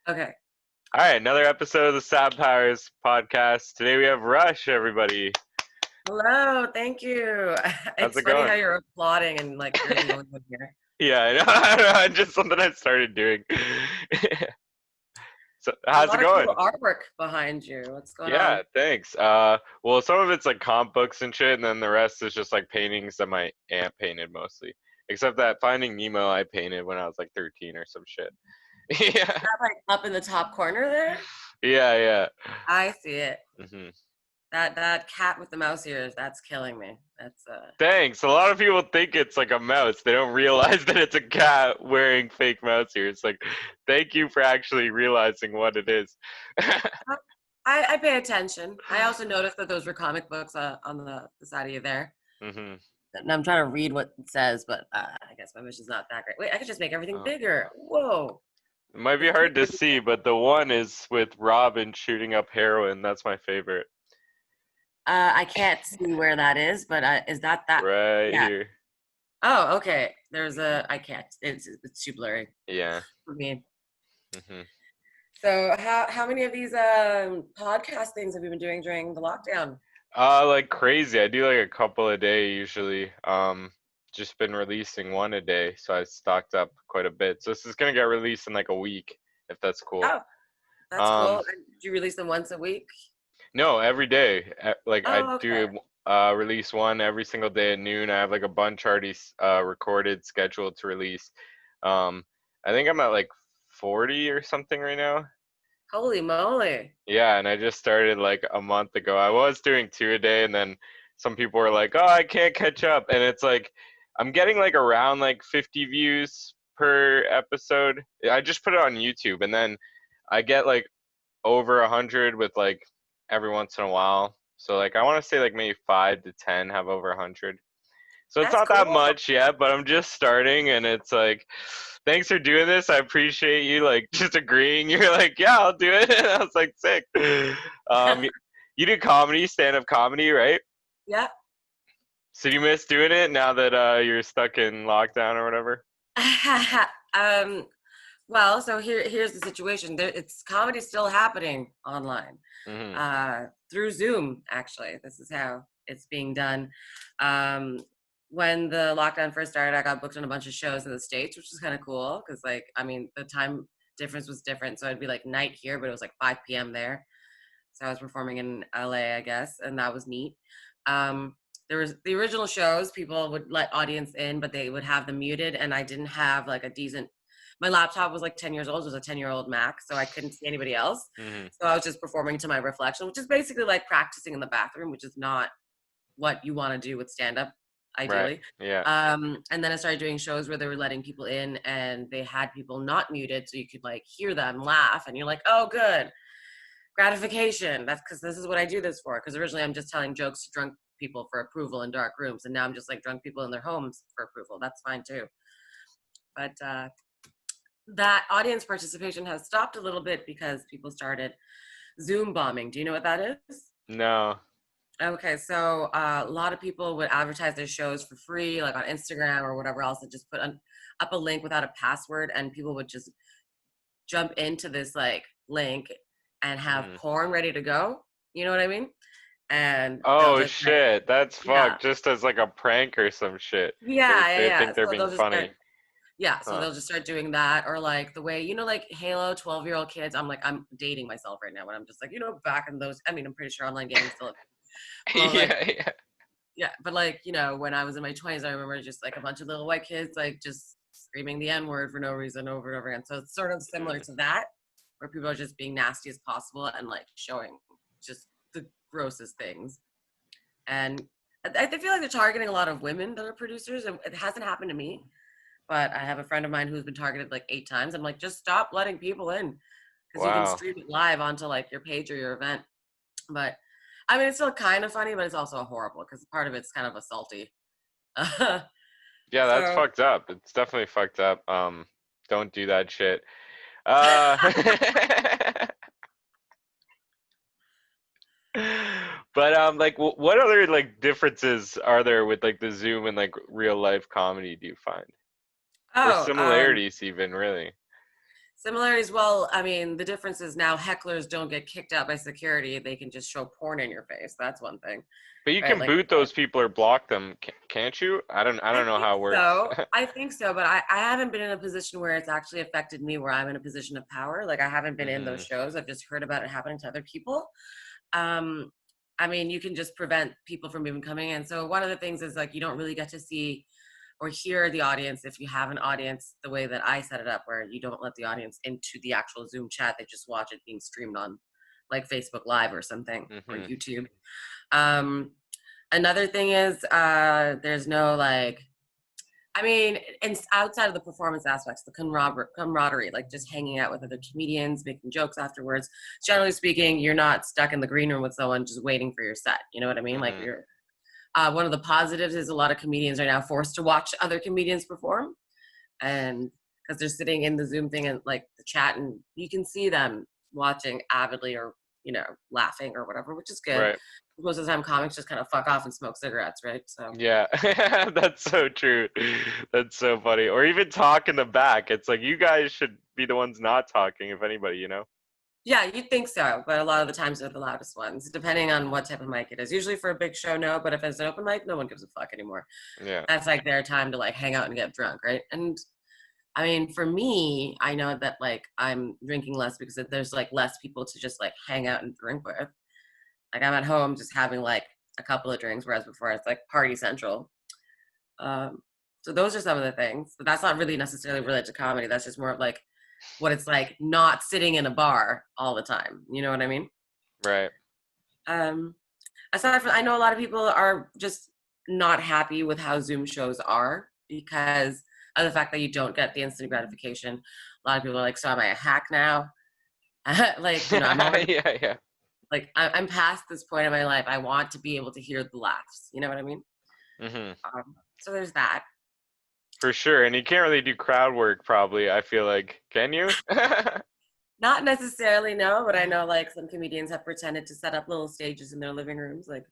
Okay. All right, another episode of the Superpowers podcast. Today we have Rush, everybody. Hello, thank you. How's It's it funny how going? you're applauding and like you're the only one here. Yeah, I know. I know, just something I started doing. So, A how's it lot of cool going? artwork behind you. What's going Yeah, on? thanks. Well, some of it's like comic books and shit, and then the rest is just like paintings that my aunt painted mostly. Except that Finding Nemo I painted when I was like 13 or some shit. Is Yeah, that like up in the top corner there? yeah. I see it. hmm That cat with the mouse ears, that's killing me. That's Thanks. A lot of people think it's like a mouse. They don't realize that it's a cat wearing fake mouse ears. Like, thank you for actually realizing what it is. I pay attention. I also noticed that those were comic books on the side of you there. hmm And I'm trying to read what it says, but I guess my vision's not that great. Wait, I could just make everything Uh, bigger. Whoa. it might be It's pretty hard to good. see, but the one is with Robin shooting up heroin. That's my favorite. I can't see where that is, but is that? Right Yeah. here. Oh, okay. I can't. It's too blurry Yeah. for me. hmm So how many of these podcast things have you been doing during the lockdown? Like crazy. I do like a couple a day usually. Just been releasing one a day, so I stocked up quite a bit. So this is gonna get released in like a week, if that's cool. Oh, that's Um, cool. And do you release them once a week? No, every day. Like I Oh, okay. do release one every single day at noon. I have like a bunch already recorded, scheduled to release. Um, I think I'm at like 40 or something right now. Holy moly. Yeah, and I just started like a month ago. I was doing two a day, and then some people were like, "Oh, I can't catch up." And it's like I'm getting like around like 50 views per episode. I just put it on YouTube, and then I get like over 100 with like every once in a while. So like I want to say like maybe 5 to 10 have over 100. So it's That's not that cool. much yet, but I'm just starting, and it's like, thanks for doing this. I appreciate you like just agreeing. You're like, yeah, I'll do it. And I was like, sick. Um, you do comedy, stand up comedy, right? Yeah. So do you miss doing it now that you're stuck in lockdown or whatever? um, well, so here's the situation. It's comedy still happening online. hmm Through Zoom, actually. This is how it's being done. Um, when the lockdown first started, I got booked on a bunch of shows in the States, which is kind of cool because, like, I mean, the time difference was different. So it'd be like night here, but it was like 5 p.m. there. So I was performing in LA, I guess, and that was neat. There was the original shows, people would let audience in, but they would have them muted, and I didn't have like a decent. My laptop was like 10 years old. It was a 10-year-old Mac, so I couldn't see anybody else. hmm So I was just performing to my reflection, which is basically like practicing in the bathroom, which is not what you want to do with stand up, Right. ideally. Yeah. And then I started doing shows where they were letting people in and they had people not muted so you could like hear them laugh and you're like, oh, good. Gratification. That's because this is what I do this for. Because originally I'm just telling jokes to drunk people for approval in dark rooms. And now I'm just like drunk people in their homes for approval. That's fine too. But that audience participation has stopped a little bit because people started Zoom bombing. Do you know what that is? No. Okay, so a lot of people would advertise their shows for free, like on Instagram or whatever else, and just put up a link without a password, and people would just jump into this like link and have hmm porn ready to go. You know what I mean? And they'll Oh just like, shit, that's yeah, fucked. Just as like a prank or some shit. yeah, yeah, They yeah. think they're So being they'll just start, funny. yeah. So Huh. they'll just start doing that, or like the way like Halo, 12-year-old kids. I'm like, I'm dating myself right now, when I'm just like, back in those. I mean, I'm pretty sure online gaming still, but like Yeah, yeah. yeah, but like, when I was in my 20s, I remember just like a bunch of little white kids like just screaming the N-word for no reason over and over again. So it's sort of similar Mm. to that, where people are just being nasty as possible and like showing just the grossest things. And I feel like they're targeting a lot of women that are producers, and it hasn't happened to me, but I have a friend of mine who's been targeted like 8 times. I'm like, just stop letting people in because you can Wow. stream it live onto like your page or your event. But I mean, it's still kind of funny, but it's also horrible because part of it's kind of assaulty. Yeah, that's So, fucked up. It's definitely fucked up. Don't do that shit. Uh, but like, what other like differences are there with like the Zoom and like real life comedy? Do you find, or oh, similarities even really? Similarities, well, I mean, the difference is now hecklers don't get kicked out by security. They can just show porn in your face. That's one thing, But you right? can Like, boot those people or block them, can't you? I I don't know think how it works. so. I think so, but I haven't been in a position where it's actually affected me where I'm in a position of power. Like, I haven't been in those Hmm. shows. I've just heard about it happening to other people. Um, I mean, you can just prevent people from even coming in. So one of the things is like you don't really get to see or hear the audience if you have an audience the way that I set it up, where you don't let the audience into the actual Zoom chat. They just watch it being streamed on like Facebook Live or something or Hmm. YouTube. Um, Another thing is there's no like I mean, and outside of the performance aspects, the camaraderie, like just hanging out with other comedians, making jokes afterwards. Generally speaking, you're not stuck in the green room with someone just waiting for your set. You know what I mean? Like Hmm. you're. One of the positives is a lot of comedians are now forced to watch other comedians perform, and because they're sitting in the Zoom thing and like the chat, and you can see them watching avidly or laughing or whatever, which is good. Right. Most of the time, comics just kind of fuck off and smoke cigarettes, right? So Yeah, that's so true. That's so funny. Or even talk in the back. It's like you guys should be the ones not talking, if anybody, you know? yeah, you'd think so, but a lot of the times they're the loudest ones, depending on what type of mic it is. Usually for a big show, no, but if it's an open mic, no one gives a fuck anymore. Yeah. That's like their time to like hang out and get drunk, right? And I mean, for me, I know that like I'm drinking less because there's like less people to just like hang out and drink with. Like I'm at home just having like a couple of drinks, whereas before it's like party central. Um, so those are some of the things, but that's not really necessarily related to comedy. That's just more of like what it's like not sitting in a bar all the time. You know what I mean? Right. Um, Aside from, I know a lot of people are just not happy with how Zoom shows are because of the fact that you don't get the instant gratification. A lot of people are like, so am I a hack now? Like, I'm already Yeah, yeah. like, I'm past this point in my life. I want to be able to hear the laughs. You know what I mean? Hmm. So there's that. For sure. And you can't really do crowd work, probably, I feel like. Can you? Not necessarily, no, but I know like some comedians have pretended to set up little stages in their living rooms. Like,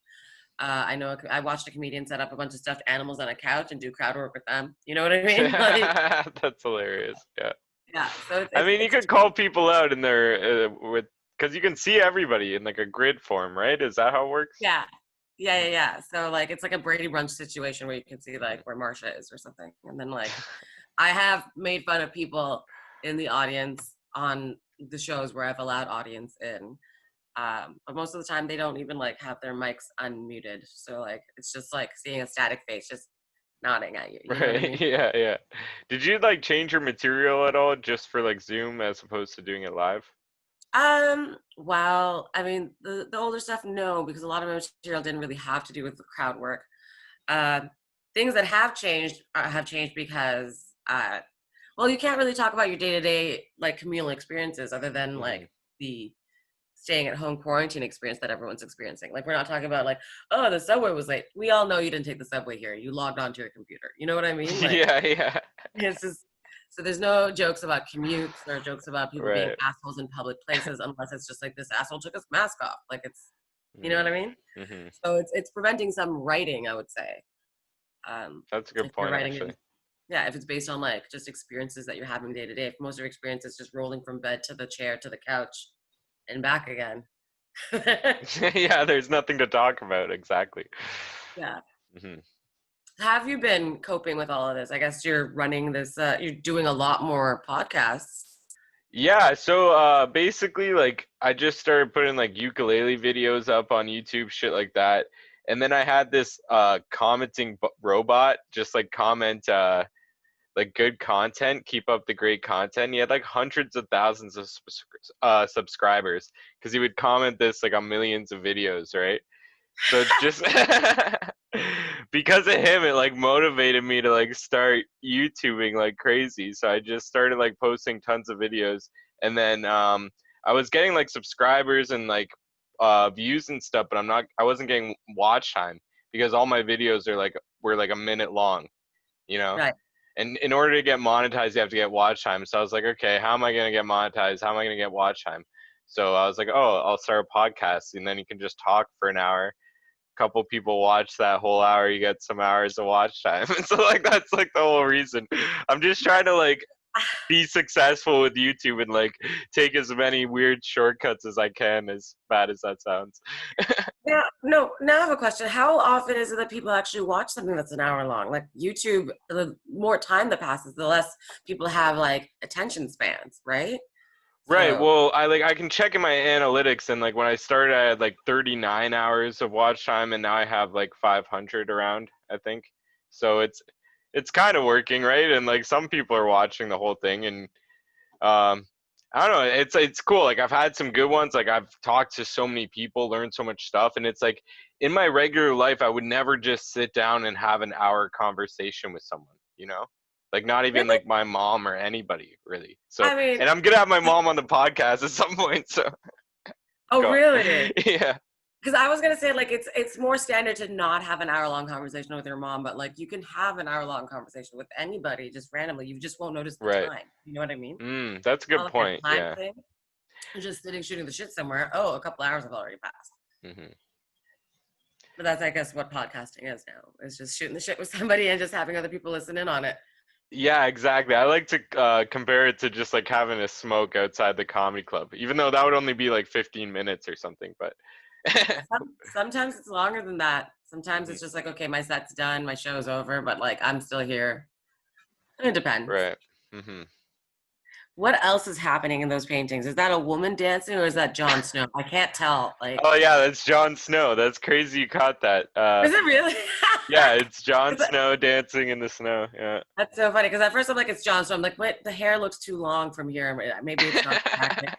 I know I watched a comedian set up a bunch of stuffed animals on a couch and do crowd work with them. You know what I mean? Like, That's hilarious. Yeah. yeah. So I mean, you could call people out in there with, because you can see everybody in like a grid form, right? Is that how it works? yeah, yeah. So like, it's like a Brady Brunch situation where you can see like Mhm. where Marsha is or something, and then like, I have made fun of people in the audience on the shows where I've allowed audience in. But most of the time they don't even like have their mics unmuted. So like it's just like seeing a static face just nodding at you. You know what I Right. mean? Yeah, yeah. Did you like change your material at all just for like Zoom as opposed to doing it live? Well, I mean the older stuff, no, because a lot of my material didn't really have to do with the crowd work. Uh, Things that have changed because well, you can't really talk about your day to day like communal experiences other than Hmm. like the staying at home quarantine experience that everyone's experiencing. Like we're not talking about like, oh, the subway was late. We all know you didn't take the subway here. You logged onto your computer. You know what I mean? Like Yeah, yeah. it's just so there's no jokes about commutes or jokes about people being Right. assholes in public places unless it's just like this asshole took his mask off. Like it's you know what I Mm. mean? Hmm. So it's preventing some writing, I would say. That's a good If you're point, writing actually. it, yeah, if it's based on like just experiences that you're having day to day. If most of your experience is just rolling from bed to the chair to the couch and back again. Yeah, there's nothing to talk about, exactly. Yeah. Hmm. Have you been coping with all of this? I guess you're running this, you're doing a lot more podcasts. Yeah, so basically like I just started putting like ukulele videos up on YouTube, shit like that. And then I had this commenting robot just like comment like good content, keep up the great content. He had like hundreds of thousands of subscribers because he would comment this like on millions of videos, right? So just because of him, it like motivated me to like start YouTubing like crazy. So I just started like posting tons of videos, and then I was getting like subscribers and like views and stuff, but I wasn't getting watch time because all my videos were like a minute long, you know. Right. And in order to get monetized, you have to get watch time. So I was like, okay, how am I gonna get monetized? How am I gonna get watch time? So I was like, oh, I'll start a podcast, and then you can just talk for an hour. Couple people watch that whole hour, you get some hours of watch time. So like that's like the whole reason. I'm just trying to like be successful with YouTube and like take as many weird shortcuts as I can, as bad as that sounds. Yeah, no, now I have a question. How often is it that people actually watch something that's an hour long? Like YouTube, the more time that passes, the less people have like attention spans, right? Right. So, Well, I can check in my analytics, and like when I started, I had like 39 hours of watch time, and now I have like 500 around, I think. So it's kind of working, right? And like some people are watching the whole thing, and um, I don't know. It's cool. Like I've had some good ones. Like I've talked to so many people, learned so much stuff, and it's like in my regular life, I would never just sit down and have an hour conversation with someone, you know? Like not even really? like my mom or anybody really. So, I mean, and I'm gonna have my mom on the podcast at some point. So oh, go. really? Yeah. Because I was gonna say like it's more standard to not have an hour long conversation with your mom, but like you can have an hour long conversation with anybody just randomly. You just won't notice the Right. time. You know what I mean? That's a Not good like point. a time Yeah. thing. You're just sitting shooting the shit somewhere. Oh, a couple hours have already passed. Hmm. But that's, I guess, what podcasting is now. It's just shooting the shit with somebody and just having other people listen in on it. Yeah, exactly. I like to compare it to just like having a smoke outside the comedy club, even though that would only be like 15 minutes or something. But Sometimes it's longer than that. Sometimes Mhm. it's just like, okay, my set's done, my show's over, but like I'm still here. It depends. Right. Hmm. What else is happening in those paintings? Is that a woman dancing or is that Jon Snow? I can't tell. Like, Oh yeah, that's Jon Snow. That's crazy you caught that. is it really? Yeah, it's Jon Snow dancing in the snow. Yeah. That's so funny because at first I'm like, it's Jon Snow. I'm like, wait, the hair looks too long from here. Maybe it's not accurate.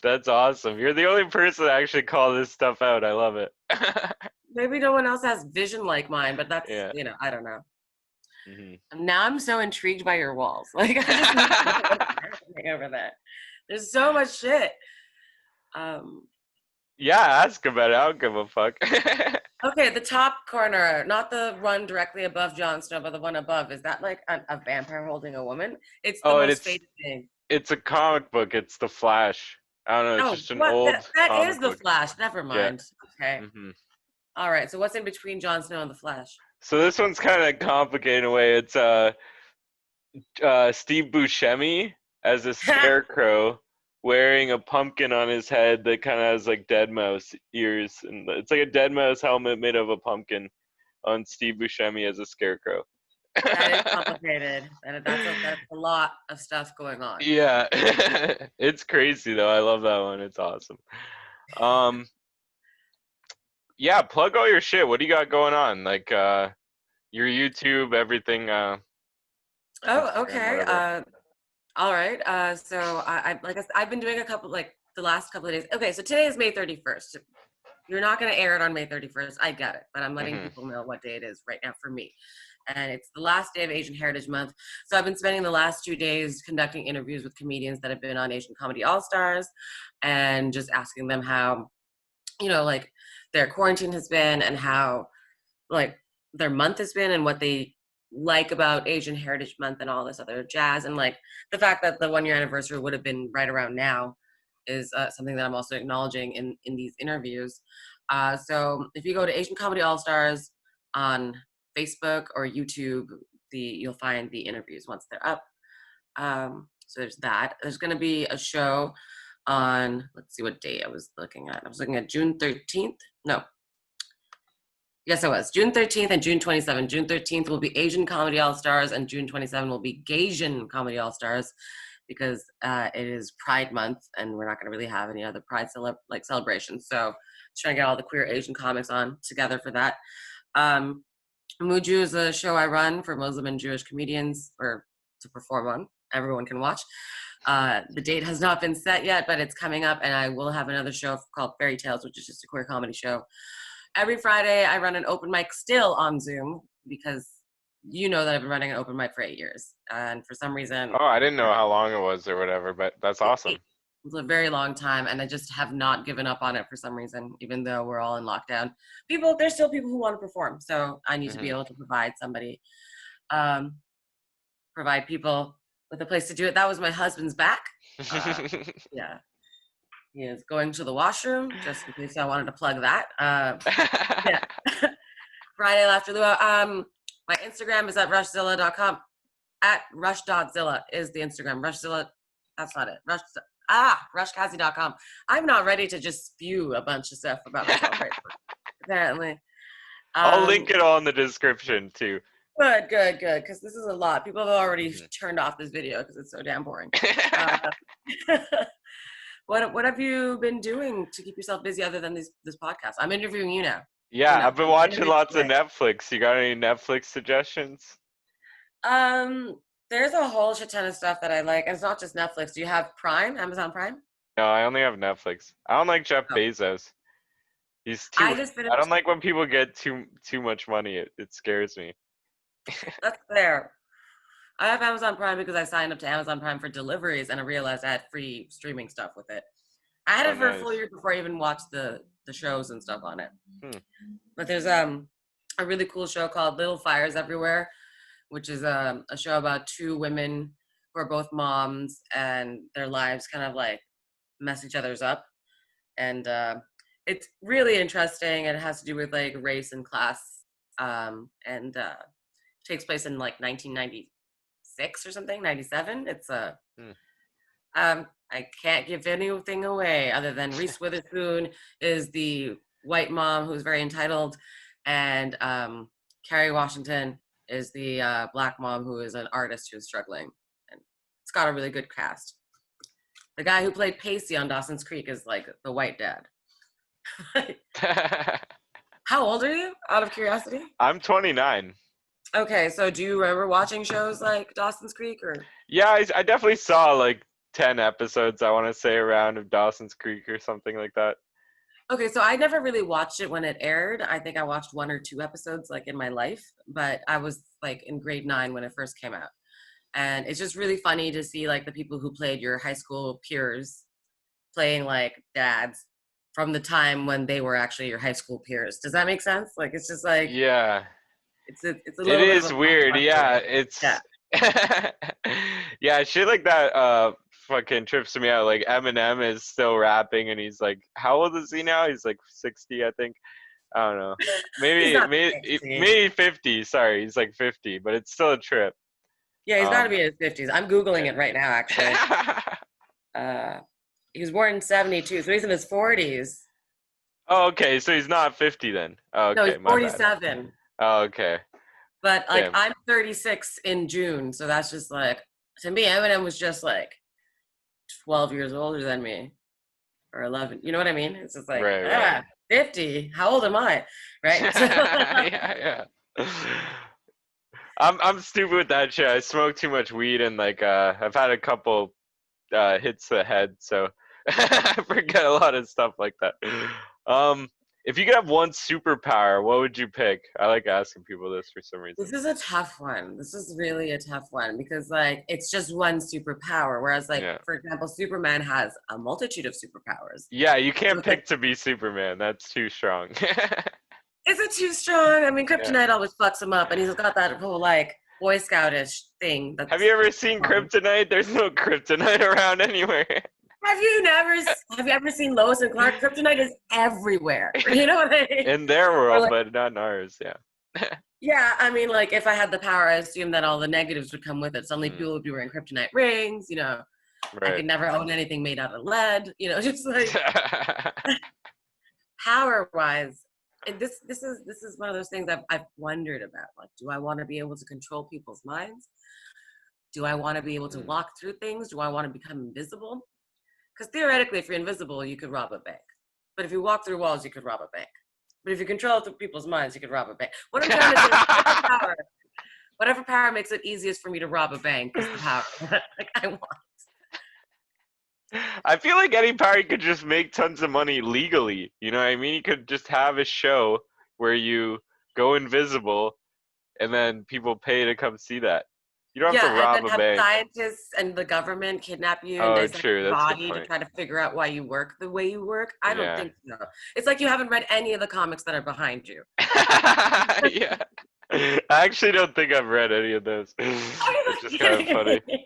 That's awesome. You're the only person to actually call this stuff out. I love it. Maybe no one else has vision like mine, but that's, Yeah. I don't know. Hmm. Now I'm so intrigued by your walls. Like I just need to know what's happening over there. There's so much shit. Um, Yeah, ask about it. I don't give a fuck. okay, the top corner, not the one directly above Jon Snow, but the one above. Is that like a vampire holding a woman? It's the Oh, and most it's faded thing. it's a comic book. It's The Flash. I don't know. It's Oh, just an what? old That is comic the book. Flash. Never Yeah. mind. Okay. Hmm. All right. So what's in between Jon Snow and the Flash? So this one's kind of complicated in a way. It's Steve Buscemi as a scarecrow wearing a pumpkin on his head that kind of has like dead mouse ears, and it's like a dead mouse helmet made of a pumpkin on Steve Buscemi as a scarecrow. That is complicated. That's a lot of stuff going on. Yeah, it's crazy though. I love that one. It's awesome. Um, yeah, plug all your shit. What do you got going on? Like your YouTube, everything, Oh, Instagram, okay. whatever. All right. So I like I said, I've been doing a couple like the last couple of days. Okay, so today is May 31st. You're not going to air it on May 31st. I get it, but I'm letting Hmm. people know what day it is right now for me. And it's the last day of Asian Heritage Month. So I've been spending the last 2 days conducting interviews with comedians that have been on Asian Comedy All Stars and just asking them how, like their quarantine has been and how like their month has been and what they like about Asian Heritage Month and all this other jazz. And like the fact that the 1 year anniversary would have been right around now is something that I'm also acknowledging in these interviews. So if you go to Asian Comedy All Stars on Facebook or YouTube, you'll find the interviews once they're up. So there's that. There's going to be a show on, let's see what date I was looking at. I was looking at June 13th. No, yes, I was. June 13th and June 27th. June 13th will be Asian Comedy All Stars, and June 27th will be Gaysian Comedy All Stars because it is Pride Month, and we're not going to really have any other Pride celebrations. So, just trying to get all the queer Asian comics on together for that. Muju is a show I run for Muslim and Jewish comedians, or to perform on. Everyone can watch. The date has not been set yet, but it's coming up, and I will have another show called Fairy Tales, which is just a queer comedy show. Every Friday, I run an open mic still on Zoom because you know that I've been running an open mic for 8 years. And for some reason, Oh, I didn't know how long it was or whatever, but that's awesome. it's a very long time. And I just have not given up on it for some reason, even though we're all in lockdown. There's still people who want to perform. So I need to be Hmm. able to um, provide people with a place to do it. That was my husband's back. Yeah. He is going to the washroom, just in case I wanted to plug that. Yeah. Friday after Luau. My Instagram is at rushzilla.com. At rush.zilla is the Instagram. Rushzilla, that's not it. Rush.kazi.com. I'm not ready to just spew a bunch of stuff about myself right now, apparently. I'll link Um, it all in the description too. good, because this is a lot. People have already Mhm. turned off this video because it's so damn boring. Uh, what have you been doing to keep yourself busy other than this podcast? I'm interviewing you now. Yeah, I've been I'm watching interviewing lots of you. Netflix. You got any Netflix suggestions? Um, there's a whole shit ton of stuff that I like, and it's not just Netflix. Do you have Prime, Amazon Prime? No, I only have Netflix. I don't like Jeff Oh, Bezos. He's I too. just I don't finished. like when people get too much money. It scares me. That's fair. I have Amazon Prime because I signed up to Amazon Prime for deliveries, and I realized I had free streaming stuff with it. I had Oh, it for a full nice. year before I even watched the shows and stuff on it. Hmm. But there's a really cool show called Little Fires Everywhere, which is a show about two women who are both moms and their lives kind of like mess each other's up. And it's really interesting. It has to do with like race and class, and takes place in like 1996 or something, 97. It's a Hmm. I can't give anything away other than Reese Witherspoon is the white mom who's very entitled, and Kerry Washington is the black mom who is an artist who's struggling. And it's got a really good cast. The guy who played Pacey on Dawson's Creek is like the white dad. How old are you, out of curiosity? I'm 29. Okay, so do you remember watching shows like Dawson's Creek or? Yeah, I definitely saw like 10 episodes, I want to say, around of Dawson's Creek or something like that. Okay, so I never really watched it when it aired. I think I watched one or two episodes like in my life, but I was like in grade 9 when it first came out. And it's just really funny to see like the people who played your high school peers playing like dads from the time when they were actually your high school peers. Does that make sense? Like it's just like Yeah, it's a it little bit of a is mind weird. fuck for Yeah, me. Yeah. it's yeah, shit like that fucking trips me out. Like Eminem is still rapping and he's like, how old is he now? He's like 60, I think. I don't know. He's Maybe not maybe 60. maybe 50. Sorry, he's like 50, but it's still a trip. Yeah, he's got to Um be in his 50s. I'm Googling it right now, actually. yeah. Uh, he was born in 72, so he's in his 40s. Oh, okay, so he's not 50 then. Oh, No, he's okay, my bad. 47. Oh, okay. But like Damn. I'm 36 in June, so that's just like to me, Eminem was just like 12 years older than me or 11. You know what I mean? It's just like Right, right. 50. How old am I? Right? Yeah, yeah. I'm stupid with that shit. I smoke too much weed and like I've had a couple hits to the head, so I forget a lot of stuff like that. Um, if you could have one superpower, what would you pick? I like asking people this for some reason. This is a tough one. This is really a tough one because like it's just one superpower, whereas like Yeah. for example, Superman has a multitude of superpowers. Yeah, you So can't it's like, pick to be Superman. That's too strong. is it too strong? I mean, Yeah. Kryptonite always fucks him up, and he's got that whole like Boy Scoutish thing. Have you That's ever seen Kryptonite? There's no Kryptonite around anywhere. have you ever seen Lois and Clark? Kryptonite is everywhere. You know what I mean? In their Or world, like, but not in ours. Yeah. yeah, I mean, like if I had the power, I assume that all the negatives would come with it. Suddenly, Mm, people would be wearing kryptonite rings. You know, I right. could never own anything made out of lead. You know, just like power wise, this is one of those things I've wondered about. Like, do I want to be able to control people's minds? Do I want to be able to Mm, walk through things? Do I want to become invisible? Because theoretically, if you're invisible, you could rob a bank. But if you walk through walls, you could rob a bank. But if you control people's minds, you could rob a bank. What I'm trying to say is whatever power makes it easiest for me to rob a bank is the power like I want. I feel like any party could just make tons of money legally. You know what I mean? You could just have a show where you go invisible and then people pay to come see that. You don't have to Yeah, and rob then a have bank. scientists and the government kidnap you and Oh, dissect true. your That's a good body to point. try to figure out why you work the way you work. I don't Yeah. think so. It's like you haven't read any of the comics that are behind you. Yeah. I actually don't think I've read any of those, I'm which is not kind of funny. kidding.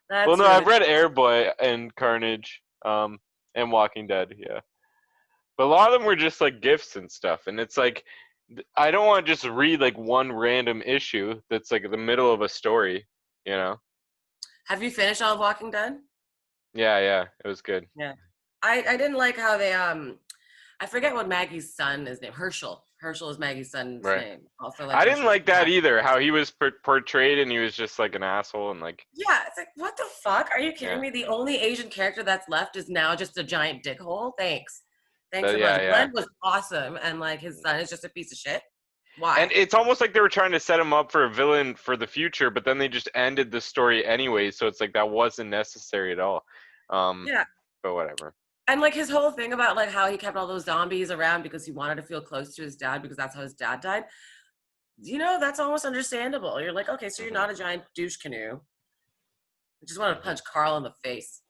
Well, That's no, I've really read Airboy and Carnage, and Walking Dead, yeah. But a lot of them were just like gifts and stuff, and it's like I don't want to just read like one random issue that's like the middle of a story, you know? Have you finished all of Walking Dead? Yeah, it was good. Yeah. I didn't like how they I forget what Maggie's son is named. Herschel. Herschel is Maggie's son's Right. name. Also like I didn't Herschel's like that dad. either. How he was portrayed, and he was just like an asshole, and like, Yeah, it's like what the fuck? Are you kidding yeah, me? The only Asian character that's left is now just a giant dickhole. Thanks. Thanks a bunch. yeah. Glenn was awesome and like his son is just a piece of shit. Why? And it's almost like they were trying to set him up for a villain for the future, but then they just ended the story anyway. So it's like that wasn't necessary at all. Um, Yeah. but whatever. And like his whole thing about like how he kept all those zombies around because he wanted to feel close to his dad because that's how his dad died. You know, that's almost understandable. You're like, okay, so you're Hmm. not a giant douche canoe. I just want to Hmm. punch Carl in the face.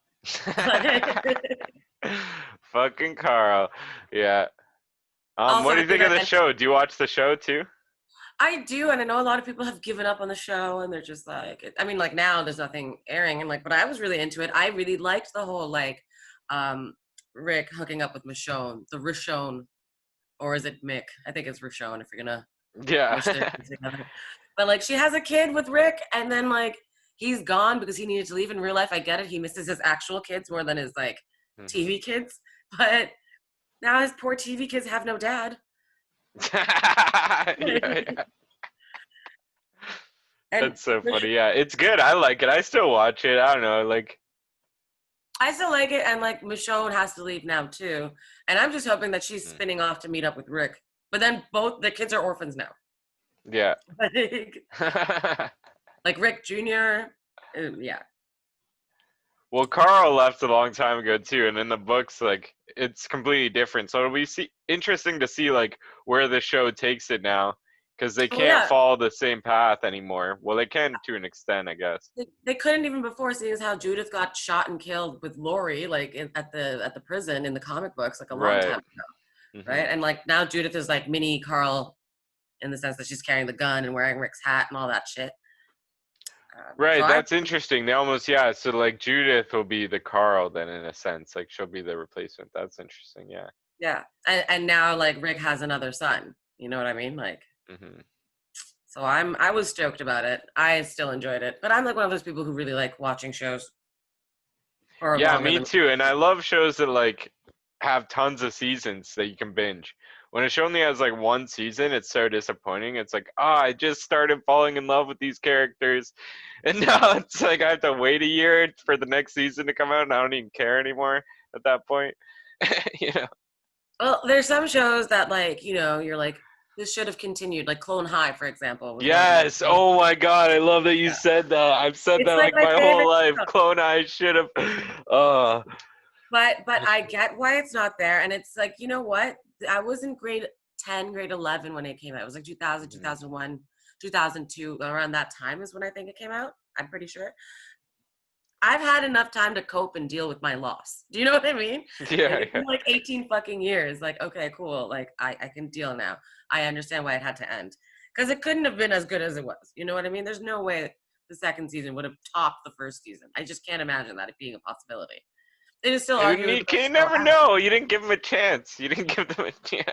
Fucking Carl. Yeah. Also, What do I you think think of I the mentioned show? Do you watch the show too? I do, and I know a lot of people have given up on the show, and they're just like, I mean, like now there's nothing airing, and like, but I was really into it. I really liked the whole like, um, Rick hooking up with Michonne, the Rishon, or is it Mick? I think it's Rishon if you're gonna Yeah. mush their kids together. But like, she has a kid with Rick, and then like he's gone because he needed to leave in real life. I get it. He misses his actual kids more than his like Hmm. TV kids, but now his poor TV kids have no dad. Yeah. And That's so funny. Yeah, it's good. I like it. I still watch it. I don't know, like, I still like it, and like Michonne has to leave now too, and I'm just hoping that she's mhm. spinning off to meet up with Rick. But then both the kids are orphans now, Yeah. like Rick Jr. Yeah, Well, Carl left a long time ago too, and in the books, like, it's completely different. So it'll be interesting to see like where the show takes it now, because they oh can't yeah, follow the same path anymore. Well, they can to an extent, I guess. they couldn't even before, seeing as how Judith got shot and killed with Lori, like at the prison in the comic books, like a long Right. time ago, Hmm. right? And like now Judith is like mini Carl in the sense that she's carrying the gun and wearing Rick's hat and all that shit. So Right. I That's interesting. They almost, yeah. So like Judith will be the Carl then, in a sense. Like she'll be the replacement. That's interesting. Yeah. yeah, and now like Rick has another son. You know what I mean? Like Hmm. so I was stoked about it. I still enjoyed it. But I'm like one of those people who really like watching shows for Yeah, longer me than too. And I love shows that like have tons of seasons that you can binge. When a show only has like one season, it's so disappointing. It's like, ah, I just started falling in love with these characters, and now it's like I have to wait a year for the next season to come out, and I don't even care anymore at that point. You know? well, there's some shows that like, you know, you're like, this should have continued. Like Clone High, for example, was one of the most Yes. Oh my God, I love that you yeah. said that. I've said It's that like like my my whole favorite life. show. Clone I should have. Oh. But I get why it's not there. And it's like, you know what? I was in grade 10, grade 11 when it came out. It was like 2000, Mhm. 2001, 2002. Around that time is when I think it came out. I'm pretty sure. I've had enough time to cope and deal with my loss. Do you know what I mean? Like Yeah, it's yeah. been like 18 fucking years. Like, okay, cool. Like I can deal now. I understand why it had to end. Because it couldn't have been as good as it was. You know what I mean? There's no way the second season would have topped the first season. I just can't imagine that it being a possibility. It is still And arguably you the best can show never ever. know. You didn't give them a chance. You didn't give them a chance.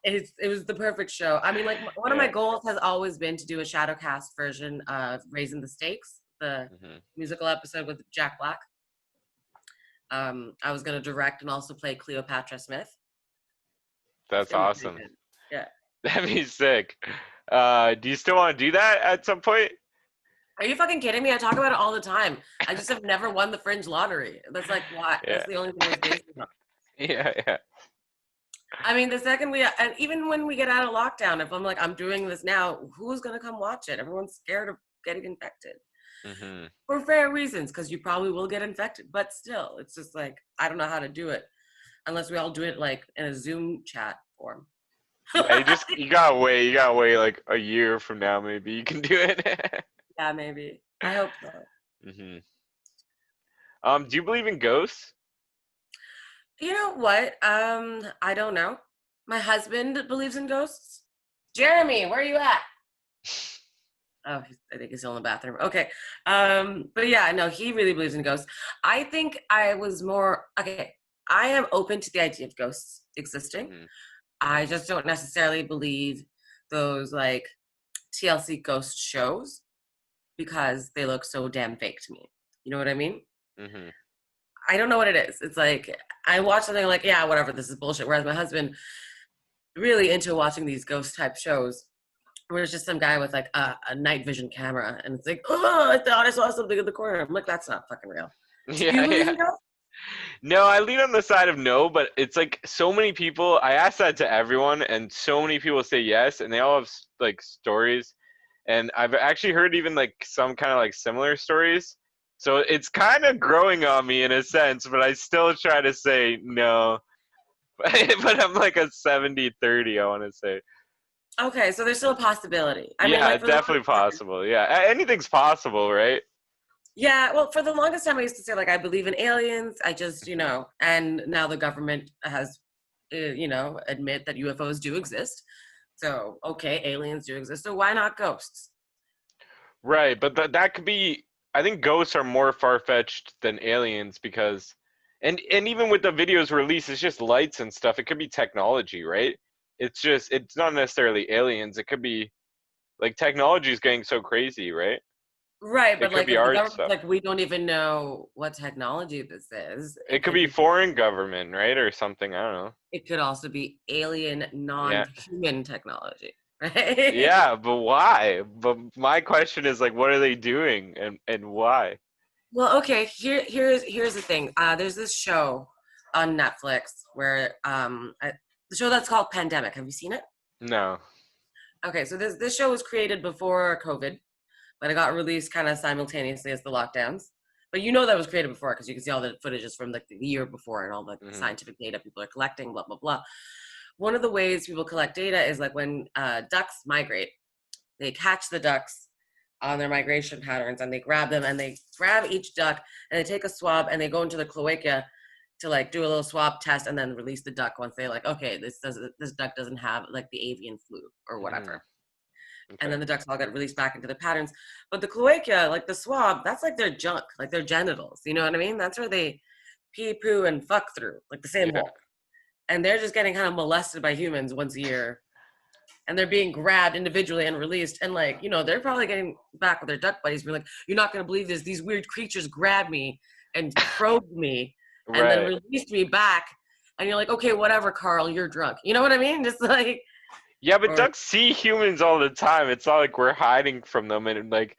It was the perfect show. I mean, like one of my Yeah. goals has always been to do a Shadowcast version of Raising the Stakes, the Hmm. musical episode with Jack Black. I was going to direct and also play Cleopatra Smith. It's That's going to be pretty awesome. good. Yeah. That'd be sick. Do you still want to do that at some point? Are you fucking kidding me? I talk about it all the time. I just have never won the fringe lottery. That's like why. Yeah. That's the only thing it was based on. Yeah. I mean, the second we and even when we get out of lockdown, if I'm like I'm doing this now, who's gonna come watch it? Everyone's scared of getting infected Hmm. for fair reasons because you probably will get infected. But still, it's just like I don't know how to do it unless we all do it like in a Zoom chat form. Yeah, you gotta wait. You gotta wait like a year from now, maybe you can do it. Yeah, maybe. I hope so. Hmm. Do you believe in ghosts? You know what? I don't know. My husband believes in ghosts. Jeremy, where are you at? Oh, I think he's still in the bathroom. Okay. But yeah, no, he really believes in ghosts. I think I was more okay. I am open to the idea of ghosts existing. Hmm. I just don't necessarily believe. those like TLC ghost shows because they look so damn fake to me. You know what I mean? Hmm. I don't know what it is. It's like I watch something like, yeah, whatever, this is bullshit. Whereas my husband really into watching these ghost type shows where it's just some guy with like a night vision camera and it's like, oh, I thought I saw something in the corner. I'm like, that's not fucking real. Do you Yeah, believe yeah. in ghosts? No, I lean on the side of no, but it's like so many people. I ask that to everyone, and so many people say yes, and they all have like stories. And I've actually heard even like some kind of like similar stories. So it's kind of growing on me in a sense, but I still try to say no. But I'm like a 70-30, I want to say. Okay, so there's still a possibility. I mean, Yeah, like for the definitely longest time, possible. Yeah, anything's possible, right? yeah, well, for the longest time, I used to say like I believe in aliens. I just, and now the government has, admit that UFOs do exist. So okay, aliens do exist. So why not ghosts? Right, but that could be. I think ghosts are more far-fetched than aliens because, and even with the videos released, it's just lights and stuff. It could be technology, right? It's not necessarily aliens. It could be like technology is getting so crazy, right? Right, It but could like be if the art government's stuff. like, we don't even know what technology this is, It it could could be be, foreign government, right, or something. I don't know. it could also be alien, Yeah, non-human technology, right? yeah, but why? But my question is like, what are they doing, and why? Well, okay, here's the thing. There's this show on Netflix where the show that's called Pandemic. Have you seen it? No. Okay, so this show was created before COVID, but it got released kind of simultaneously as the lockdowns. But you know that was created before because you can see all the footages from like the year before and all the Hmm. scientific data people are collecting, blah blah blah. One of the ways people collect data is like when ducks migrate, they catch the ducks on their migration patterns and they grab them and they grab each duck and they take a swab and they go into the cloaca to like do a little swab test and then release the duck once they like, okay, this duck doesn't have like the avian flu or Hmm. whatever. And Okay. then the ducks all get released back into the patterns. But the cloaca, like the swab, that's like their junk, like their genitals. You know what I mean? That's where they pee, poo, and fuck through, like the same Yeah. hole. And they're just getting kind of molested by humans once a year. And they're being grabbed individually and released. And like, they're probably getting back with their duck buddies, being like, you're not gonna believe this. These weird creatures grabbed me and probed me and then Right. released me back. And you're like, okay, whatever, Carl, you're drunk. You know what I mean? Just like, Yeah, but or ducks see humans all the time. It's not like we're hiding from them, and like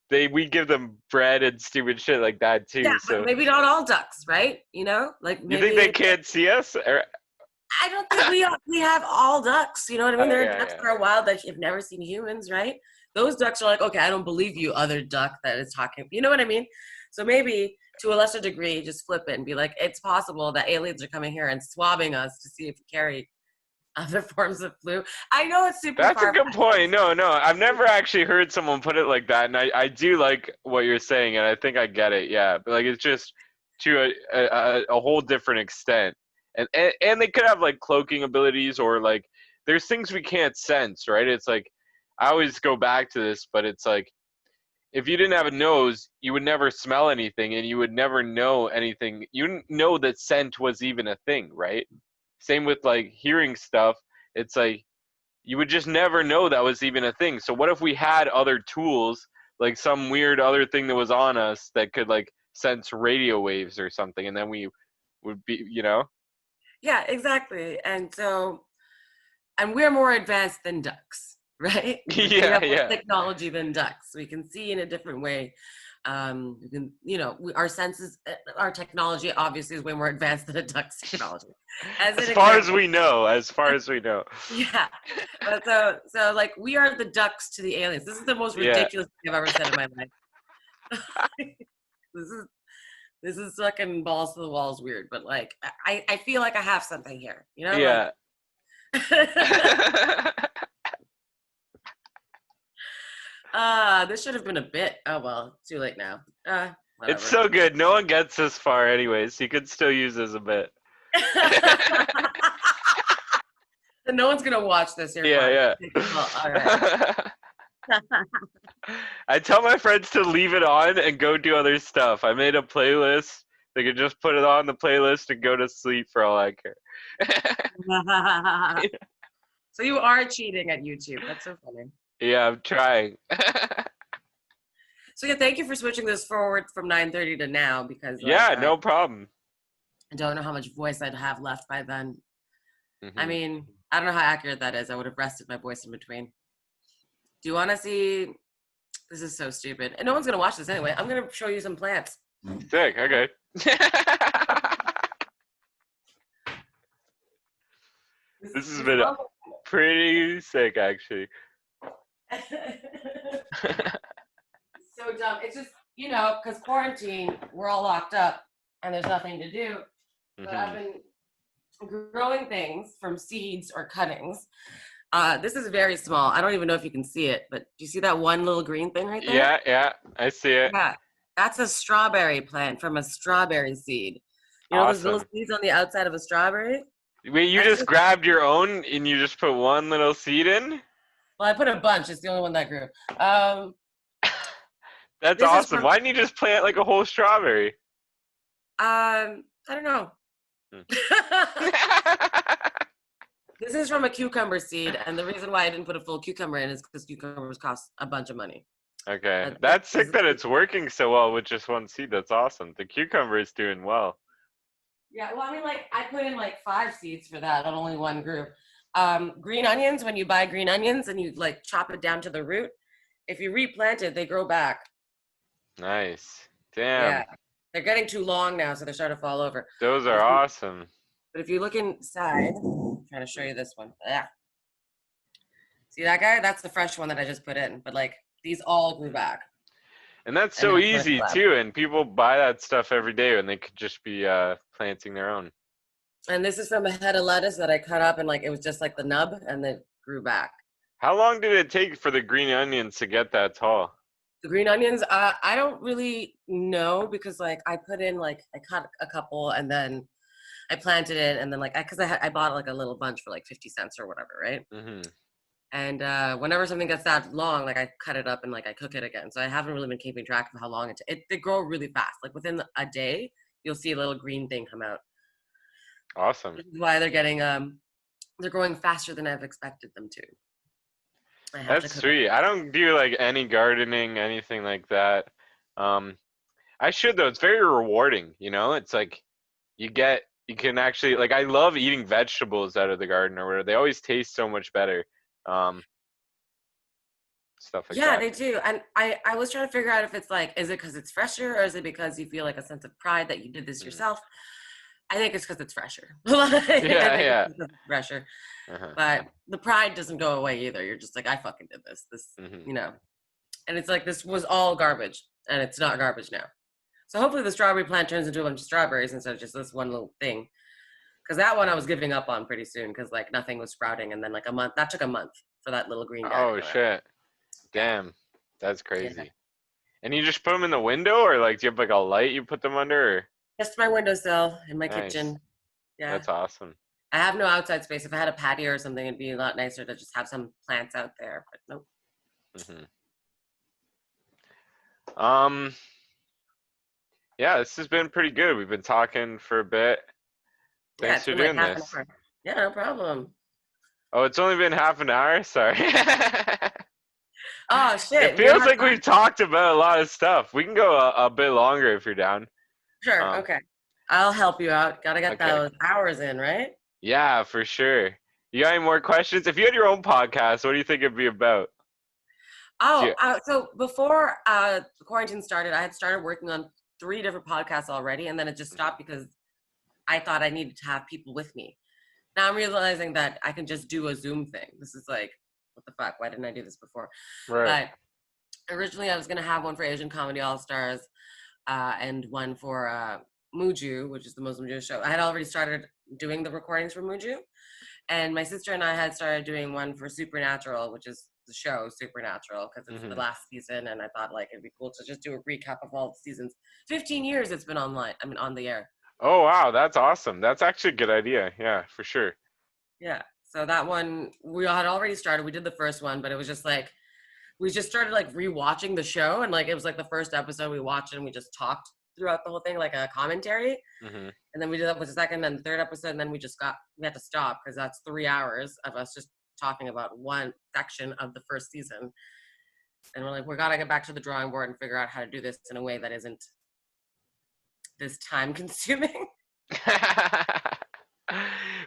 we give them bread and stupid shit like that yeah, too. but So maybe not all ducks, right? Like you think they maybe can't see us? Or, I don't think we have all ducks. You know what I mean? oh There are yeah, ducks yeah. that are wild that you've never seen humans, right? Those ducks are like, okay, I don't believe you, other duck that is talking. You know what I mean? So maybe to a lesser degree, just flip it and be like, it's possible that aliens are coming here and swabbing us to see if we carry other forms of flu. I know it's super That's a far good point. No, no, I've never actually heard someone put it like that, and I do like what you're saying, and I think I get it. Yeah, but like it's just to a whole different extent, and they could have like cloaking abilities or like there's things we can't sense, right? It's like I always go back to this, but it's like if you didn't have a nose, you would never smell anything, and you would never know anything. You wouldn't know that scent was even a thing, right? Same with like hearing stuff. It's like you would just never know that was even a thing. So what if we had other tools, like some weird other thing that was on us that could like sense radio waves or something, and then we would be, you know? yeah, exactly. And we're more advanced than ducks, right? We Yeah, have more yeah. technology than ducks. We can see in a different way. We can, our senses, our technology obviously is way more advanced than a duck's technology. As As an far as example, we know, as far as we know. yeah. But so like we are the ducks to the aliens. This is the most Yeah. ridiculous thing I've ever said in my life. this is this is fucking balls to the walls weird, but like I feel like I have something here, like. Yeah. This should have been a bit. Oh well, too late now. It's Whatever. so good. No one gets this far anyways. You could still use as a bit. No one's gonna watch this. You're fine. Yeah, Well, all right. yeah. I tell my friends to leave it on and go do other stuff. I made a playlist. They could just put it on the playlist and go to sleep for all I care. So you are cheating at YouTube. That's so funny. Yeah, I'm trying. So yeah, thank you for switching this forward from 9:30 to now because like Yeah, no problem. I don't know how much voice I'd have left by then. I Hmm. mean, I don't know how accurate that is. I would have rested my voice in between. Do you want to see? This is so stupid, and no one's gonna watch this anyway. I'm gonna show you some plants. Sick. Okay. This has This been all. pretty sick, actually. So dumb. It's just because quarantine, we're all locked up and there's nothing to do. But I've Hmm. been growing things from seeds or cuttings. This is very small. I don't even know if you can see it, but do you see that one little green thing right there? Yeah, yeah, I see it. Yeah, that's a strawberry plant from a strawberry seed. You know those little Awesome. seeds on the outside of a strawberry? Wait, you That's just just, grabbed your own and you just put one little seed in? well, I put a bunch. It's the only one that grew. Um, That's this is awesome. from Why didn't you just plant like a whole strawberry? I don't know. Hmm. This is from a cucumber seed, and the reason why I didn't put a full cucumber in is because cucumbers cost a bunch of money. Okay. But That's sick that it's working so well with just one seed. That's awesome. The cucumber is doing well. yeah, well, I mean, like I put in like 5 seeds for that on only one group. Green onions, when you buy green onions and you like chop it down to the root, if you replant it, they grow back. Nice. Yeah, Damn. they're getting too long now, so they're starting to fall over. Those But are awesome. if you look inside, I'm trying to show you this one. Yeah, see that guy? That's the fresh one that I just put in. But like these all grew back, And that's and so then put a easy collab. too. And people buy that stuff every day and they could just be planting their own. And this is from a head of lettuce that I cut up, and like it was just like the nub, and then grew back. How long did it take for the green onions to get that tall? The green onions, I don't really know because like I put in like I cut a couple and then I planted it and then like I bought like a little bunch for like 50 cents or whatever, right? Hmm. And whenever something gets that long, like I cut it up and like I cook it again. So I haven't really been keeping track of how long they grow really fast. Like within a day, you'll see a little green thing come out. Awesome. Which is why they're growing faster than I've expected them to. I have to That's cook them. sweet. I don't do like any gardening, anything like that. Um, I should though. It's very rewarding, you know? It's like you can actually like I love eating vegetables out of the garden or whatever. They always taste so much better. Um, Stuff like Yeah, that. they do. And I was trying to figure out if it's like, is it because it's fresher or is it because you feel like a sense of pride that you did this Mm. yourself? I think it's because it's fresher. I think Yeah, it's yeah. 'cause it's fresher. Uh-huh. But the pride doesn't go away either. You're just like, I fucking did this. Hmm. You know. And it's like this was all garbage and it's not garbage now. So hopefully the strawberry plant turns into a bunch of strawberries instead of just this one little thing. Because that one I was giving up on pretty soon because like nothing was sprouting. And then like that took a month for that little green guy to Oh come out. shit. Yeah. Damn. That's Yeah. crazy. And you just put them in the window or like do you have like a light you put them under? Or? Just my windowsill in my Nice. kitchen. Yeah. That's awesome. I have no outside space. If I had a patio or something, it'd be a lot nicer to just have some plants out there. But nope. Hmm. Um, yeah, this has been pretty good. We've been talking for a bit. Yeah, Thanks it's for been like doing half an this. hour. Yeah, no problem. Oh, it's only been half an hour? Sorry. Oh It shit, we don't feels have like we've time. talked about a lot of stuff. We can go a bit longer if you're down. Sure, Um, okay. I'll help you out. Gotta get okay. those hours in, right? Yeah, for sure. You got any more questions? If you had your own podcast, what do you think it'd be about? Do Oh, you- so before the quarantine started, I had started working on 3 different podcasts already, and then it just stopped because I thought I needed to have people with me. Now I'm realizing that I can just do a Zoom thing. This is like, what the fuck? Why didn't I do this before? Right. But originally, I was gonna have one for Asian Comedy All Stars, and one for Muju, which is the Muslim Jewish show. I had already started doing the recordings for Muju, and my sister and I had started doing one for Supernatural, which is the show Supernatural, because it's the Hmm. last season, and I thought like it'd be cool to just do a recap of all the seasons. 15 years it's been online. I mean, on the air. Oh, wow. That's awesome. That's actually a good idea. Yeah, for sure. Yeah. So that one we had already started. We did the first one, but it was just like we just started like rewatching the show, and like it was like the first episode we watched, and we just talked throughout the whole thing, like a commentary. Hmm. And then we did that with the second and third episode, and then we had to stop because that's 3 hours of us just talking about one section of the first season. And we're like, we got to get back to the drawing board and figure out how to do this in a way that isn't this time consuming.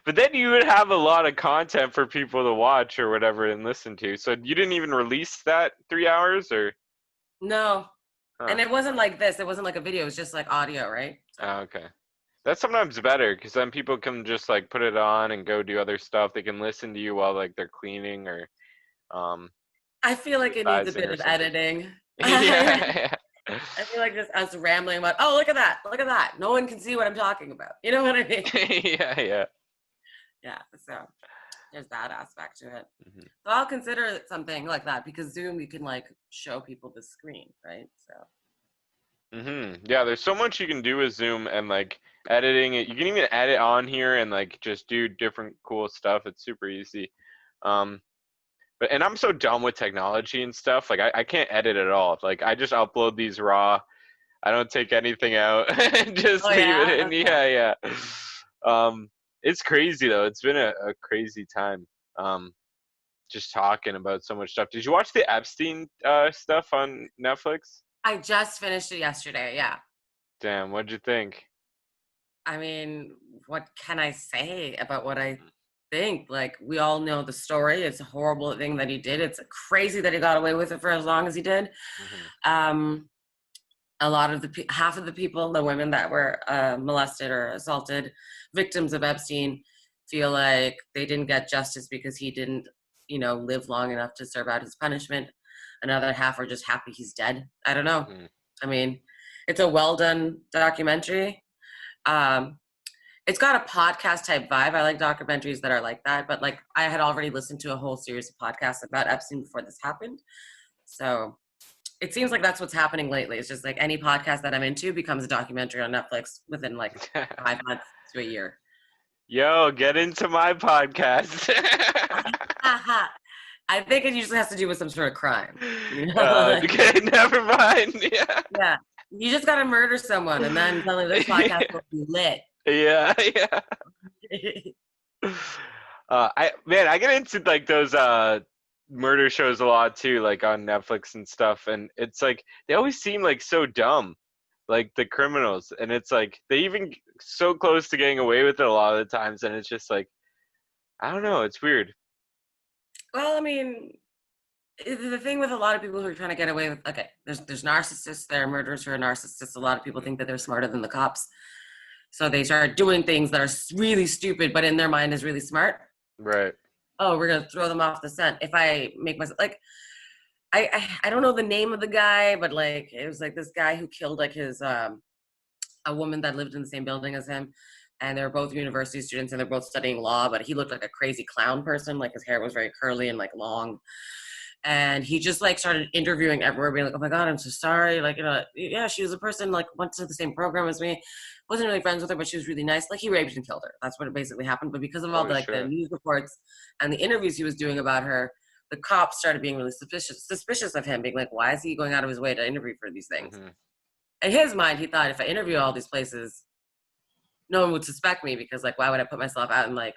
But then you would have a lot of content for people to watch or whatever and listen to. So you didn't even release that 3 hours, or? No. Huh. And it wasn't like this. It wasn't like a video. It was just like audio, right? So. Oh, okay. That's sometimes better because then people can just like put it on and go do other stuff. They can listen to you while like they're cleaning or I feel like it needs a exercising bit or of something. editing. Yeah. I feel like just us rambling about, oh, look at that. Look at that. No one can see what I'm talking about. You know what I mean? Yeah. Yeah. So there's that aspect to it. Mm-hmm. So I'll consider something like that because Zoom, you can like show people the screen, right? So. Yeah, there's so much you can do with Zoom and like editing it. You can even edit on here and like just do different cool stuff. It's super easy. But I'm so dumb with technology and stuff. Like I can't edit at all. Like I just upload these raw. I don't take anything out and just Oh leave it yeah. in. Okay. Yeah. It's crazy though. It's been a crazy time. Just talking about so much stuff. Did you watch the Epstein stuff on Netflix? I just finished it yesterday. Yeah. Damn, what'd you think? I mean, what can I say about what I think? Like, we all know the story. It's a horrible thing that he did. It's crazy that he got away with it for as long as he did. Mm-hmm. A lot of half of the people, the women that were molested or assaulted, victims of Epstein, feel like they didn't get justice because he didn't, live long enough to serve out his punishment. Another half are just happy he's dead. I don't know. Mm-hmm. I mean, it's a well done documentary. It's got a podcast type vibe. I like documentaries that are like that, but like I had already listened to a whole series of podcasts about Epstein before this happened. So it seems like that's what's happening lately. It's just like any podcast that I'm into becomes a documentary on Netflix within like 5 months to a year. Yo, get into my podcast. I think it usually has to do with some sort of crime. Okay, never mind. Yeah. Yeah. You just got to murder someone and then suddenly this podcast will be lit. Yeah. I get into like those murder shows a lot too, like on Netflix and stuff, and it's like they always seem like so dumb, like the criminals, and it's like they even so close to getting away with it a lot of the times, and it's just like I don't know, it's weird. Well, I mean, the thing with a lot of people who are trying to get away with, okay, there's narcissists, there are murderers who are narcissists. A lot of people think that they're smarter than the cops. So they start doing things that are really stupid, but in their mind is really smart. Right. Oh, we're going to throw them off the scent. If I make myself, like, I don't know the name of the guy, but like, it was like this guy who killed like his, a woman that lived in the same building as him. And they were both university students and they're both studying law, but he looked like a crazy clown person. Like his hair was very curly and like long. And he just like started interviewing everywhere, being like, oh my God, I'm so sorry. Like, yeah, she was a person, like went to the same program as me. Wasn't really friends with her, but she was really nice. Like he raped and killed her. That's what basically happened. But because of all Oh, the, like the shit. news reports and the interviews he was doing about her, the cops started being really suspicious of him, being like, why is he going out of his way to interview for these things? Mm-hmm. In his mind, he thought if I interview all these places, no one would suspect me because like, why would I put myself out in like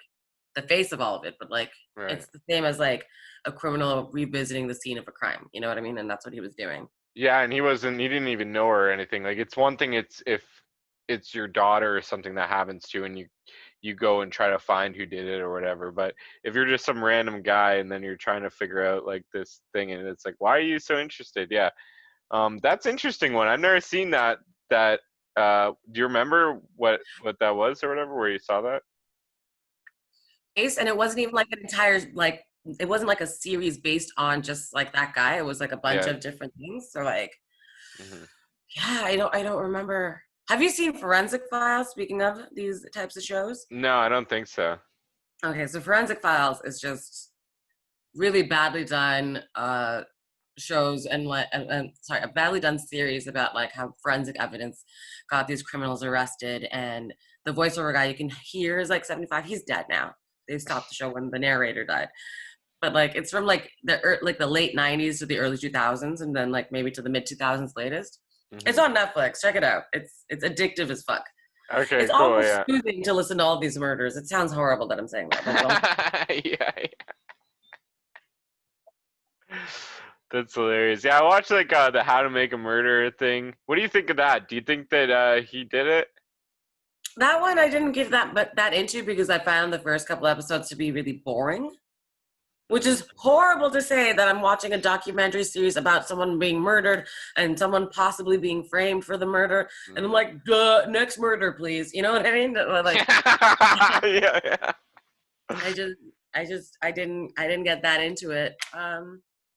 the face of all of it? But like, Right. it's the same as like a criminal revisiting the scene of a crime. You know what I mean? And that's what he was doing. Yeah, and he didn't even know her or anything. Like it's one thing if it's your daughter or something that happens to you and you go and try to find who did it or whatever. But if you're just some random guy and then you're trying to figure out like this thing and it's like, why are you so interested? Yeah. That's interesting one. I've never seen that do you remember what that was or whatever where you saw that? And it wasn't even like an entire like it wasn't like a series based on just like that guy. It was like a bunch Yeah. of different things. So like Mm-hmm. yeah, I don't remember. Have you seen Forensic Files, speaking of these types of shows? No, I don't think so. Okay, so Forensic Files is just really badly done shows and like sorry, a badly done series about like how forensic evidence got these criminals arrested, and the voiceover guy you can hear is like 75. He's dead now. They stopped the show when the narrator died. But like it's from like the late 90s to the early 2000s and then like maybe to the mid 2000s latest. Mm-hmm. It's on Netflix. Check it out. It's addictive as fuck. Okay, It's cool. almost Yeah. soothing to listen to all these murders. It sounds horrible that I'm saying that. But Yeah. That's hilarious. Yeah, I watched like the How to Make a Murderer thing. What do you think of that? Do you think that he did it? That one I didn't get that into because I found the first couple episodes to be really boring. Which is horrible to say that I'm watching a documentary series about someone being murdered and someone possibly being framed for the murder, and I'm Mm. like, duh, next murder, please. You know what I mean? Like, Yeah, yeah. I just, I didn't get that into it.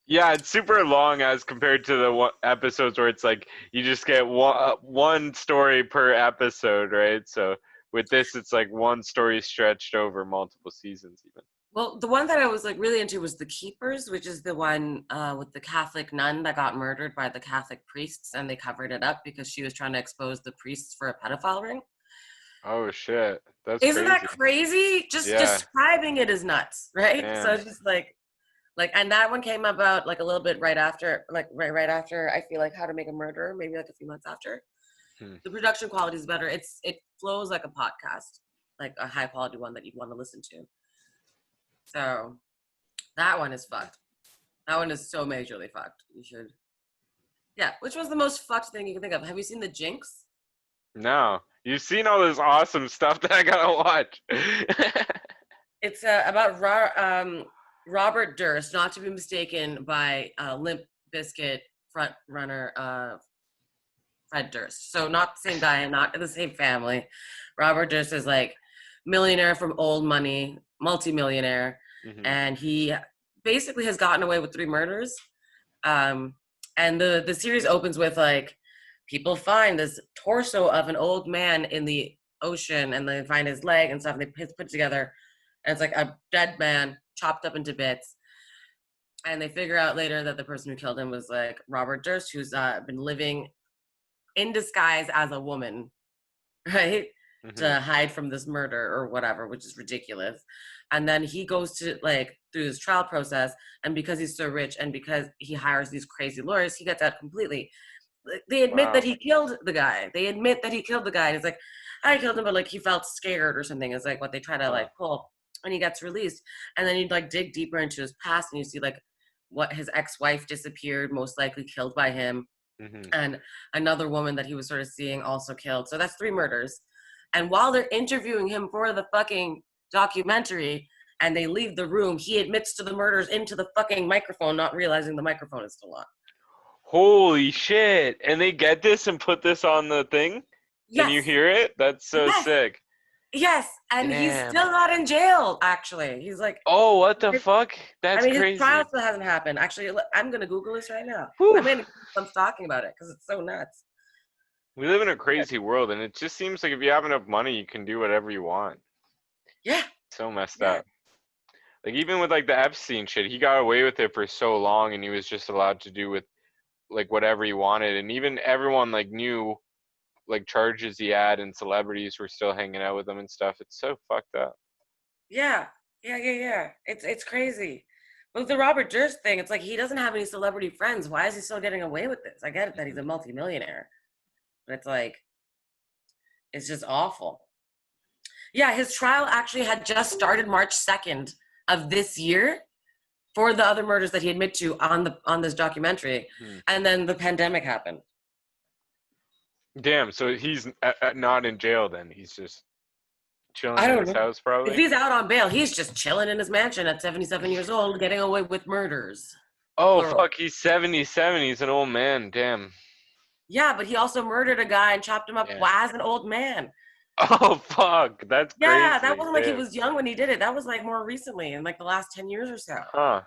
Yeah, it's super long as compared to the episodes where it's like you just get one story per episode, right? So with this, it's like one story stretched over multiple seasons, even. Well, the one that I was like really into was The Keepers, which is the one with the Catholic nun that got murdered by the Catholic priests, and they covered it up because she was trying to expose the priests for a pedophile ring. Oh shit, that's Isn't that crazy. crazy? Just Yeah, describing it is nuts, right? So damn. it's just like, and that one came about like a little bit right after, like right after I feel like How to Make a Murderer, maybe like a few months after. Hmm. The production quality is better. It flows like a podcast, like a high quality one that you'd want to listen to. So that one is fucked. That one is so majorly fucked. You should. Yeah. Which was the most fucked thing you can think of? Have you seen The Jinx? No, you've seen all this awesome stuff that I gotta watch. It's about Robert Durst, not to be mistaken by Limp Bizkit front runner Fred Durst. So not the same guy, not in the same family. Robert Durst is like millionaire from old money, multimillionaire, Hmm. and he basically has gotten away with 3 murders. Um, and the series opens with like people find this torso of an old man in the ocean, and they find his leg and stuff, and they put it together, and it's like a dead man chopped up into bits. And they figure out later that the person who killed him was like Robert Durst, who's been living in disguise as a woman, right? Hmm. To hide from this murder or whatever, which is ridiculous. And then he goes to like through his trial process, and because he's so rich and because he hires these crazy lawyers, he gets out completely. They admit that Wow. he killed the guy. They admit that he killed the guy. And it's like, I killed him, but like he felt scared or something. It's like what they try to Huh. like pull. And he gets released. And then you like dig deeper into his past, and you see like what his ex-wife disappeared, most likely killed by him, Hmm. and another woman that he was sort of seeing also killed. So that's 3 murders. And while they're interviewing him for the fucking documentary and they leave the room, he admits to the murders into the fucking microphone, not realizing the microphone is still on. Holy shit! And they get this and put this on the thing, and you Yes, hear it? That's so yes, sick. yes. And he's Damn. still not in jail, actually. He's like, Oh, what the fuck? I That's mean, his trial crazy. still hasn't happened. Actually, I'm going to Google this right now. Whew. I'm going to keep talking about it because it's so nuts. We live in a crazy world, and it just seems like if you have enough money, you can do whatever you want. Yeah, So messed yeah. up. Like even with like the Epstein shit, he got away with it for so long, and he was just allowed to do with like whatever he wanted, and even everyone like knew like charges he had, and celebrities were still hanging out with him and stuff. It's so fucked up. Yeah, yeah. It's crazy. But the Robert Durst thing, it's like he doesn't have any celebrity friends. Why is he still getting away with this? I get it that he's a multimillionaire, but it's like it's just awful. Yeah, his trial actually had just started March 2nd of this year for the other murders that he admitted to on this documentary, Hmm. and then the pandemic happened. Damn. So he's not in jail then. He's just I chilling in don't his know. house, If probably. he's out on bail, he's just chilling in his mansion at 77 years old, getting away with murders, Oh plural. fuck, he's 77. He's an old man. Damn. Yeah, but he also murdered a guy and chopped him up Yeah. as an old man. Oh fuck, that's Yeah, that crazy. wasn't like he Damn. was young when he did it. That was like more recently, in like the last 10 years or so. Huh.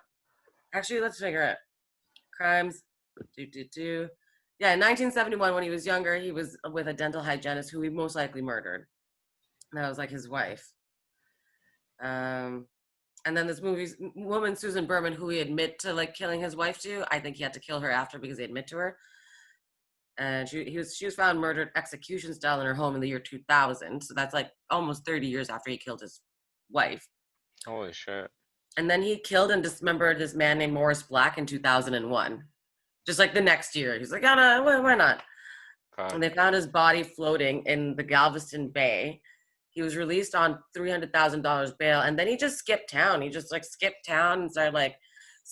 Actually, let's figure it. Crimes. Do. Yeah, in 1971, when he was younger, he was with a dental hygienist who he most likely murdered. And that was like his wife. Um, and then this woman, Susan Berman, who he admit to like killing his wife to, I think he had to kill her after because he admit to her. And she was found murdered execution style in her home in the year 2000. So that's like almost 30 years after he killed his wife. Holy shit. And then he killed and dismembered this man named Morris Black in 2001. Just like the next year. He's like, oh, no, why not? And Fuck. they found his body floating in the Galveston Bay. He was released on $300,000 bail. And then he just skipped town. He just like skipped town and started like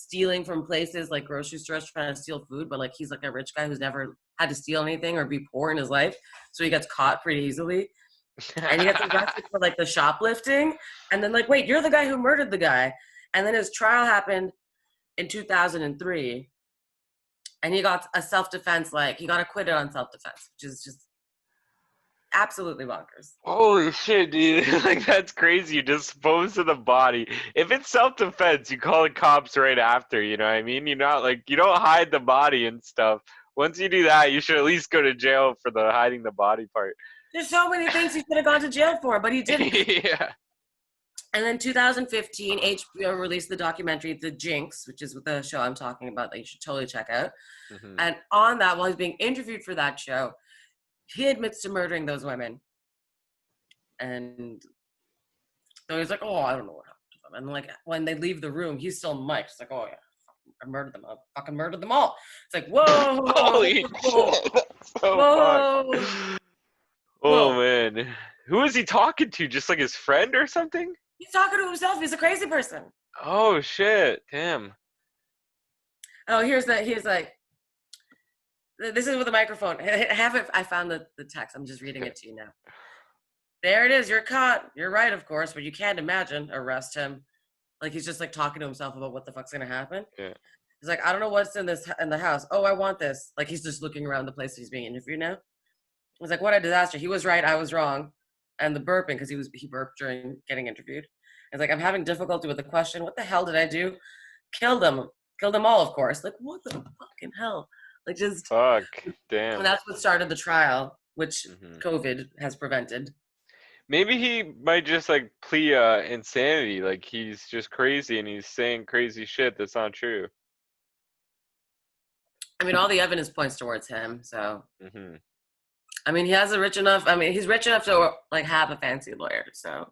stealing from places like grocery stores, trying to steal food, but like he's like a rich guy who's never had to steal anything or be poor in his life, so he gets caught pretty easily, and he gets arrested for like the shoplifting, and then like, wait, you're the guy who murdered the guy, and then his trial happened in 2003, and he got a self-defense, like he got acquitted on self-defense, which is just absolutely bonkers. Holy shit, dude. Like, that's crazy. You dispose of the body. If it's self-defense, you call the cops right after, you know what I mean? You're not like, you don't hide the body and stuff. Once you do that, you should at least go to jail for the hiding the body part. There's so many things he should have gone to jail for, but he didn't. Yeah. And then 2015, HBO released the documentary The Jinx, which is the show I'm talking about that you should totally check out. Mm-hmm. And on that, while he's being interviewed for that show, he admits to murdering those women. And so he's like, oh, I don't know what happened to them. And like when they leave the room, he's still mic'd. It's like, oh yeah, I murdered them. I fucking murdered them all. It's like, whoa. Holy whoa, shit. That's so whoa. fucked. Oh, man. Who is he talking to? Just like his friend or something? He's talking to himself. He's a crazy person. Oh, shit. Damn. Oh, he's like, this is with the microphone. I found the text. I'm just reading it to you now. There it is. You're caught. You're right, of course, but you can't imagine. Arrest him. Like he's just like talking to himself about what the fuck's gonna happen. Yeah. He's like, I don't know what's in the house. Oh, I want this. Like he's just looking around the place he's being interviewed now. He's like, what a disaster. He was right. I was wrong. And the burping, because he burped during getting interviewed. He's like, I'm having difficulty with the question. What the hell did I do? Killed them. Killed them all, of course. Like, what the fucking hell? Like, just. Fuck. Damn. And that's what started the trial, which Mm-hmm. COVID has prevented. Maybe he might just like plea insanity. Like he's just crazy and he's saying crazy shit that's not true. I mean, all the evidence points towards him. So, Mm-hmm. I mean, he's rich enough to like have a fancy lawyer. So,